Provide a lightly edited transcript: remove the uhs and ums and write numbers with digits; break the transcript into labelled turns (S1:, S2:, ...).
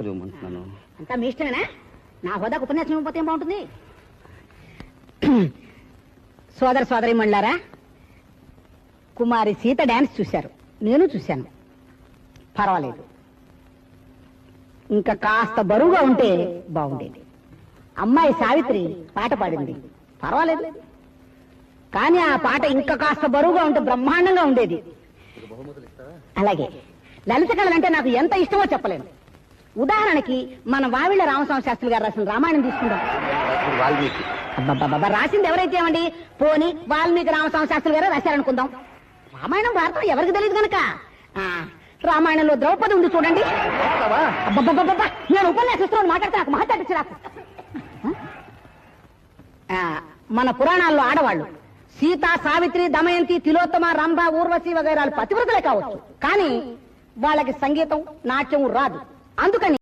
S1: చదివమంటున్నాను.
S2: అంతా మీ ఇష్టమేనా? నా హోదాకు ఉపన్యాసం ఇవ్వకపోతే ఏం బాగుంటుంది? సోదర సోదరి మండలారా, కుమారి సీత డాన్స్ చూశారు, నేను చూశాను. పర్వాలేదు, ఇంకా కాస్త బరువుగా ఉంటే బాగుండేది. అమ్మాయి సావిత్రి పాట పాడింది, పర్వాలేదు. కానీ ఆ పాట ఇంకా కాస్త బరువుగా ఉంటే బ్రహ్మాండంగా ఉండేది. అలాగే లలిత కళలంటే నాకు ఎంత ఇష్టమో చెప్పలేను. ఉదాహరణకి మన వావిళ్ళ రామస్వామి శాస్త్రి గారు రాసిన రామాయణం తీసుకుందాం. అబ్బబ్బబ్బా, రాసింది ఎవరైతే ఏమండి, పోని వాల్మీకి రామస్వామి శాస్త్రి గారు రాశారనుకుందాం. రామాయణం భారతం ఎవరికి తెలియదు కనుక. రామాయణంలో ద్రౌపది ఉంది చూడండి. అబ్బబ్బబ్బబ్బా, నేను ఉపన్యాసిస్తున్నాను, మాట్లాడితే నాకు మాట్లాడచ్చు నాకు. మన పురాణాల్లో ఆడవాళ్ళు సీత, సావిత్రి, దమయంతి, తిలోత్తమ, రంభ, ఊర్వశి వగైరాలు పతివ్రతలే కావచ్చు, కానీ వాళ్ళకి సంగీతం, నాట్యం రాదు. అందుకని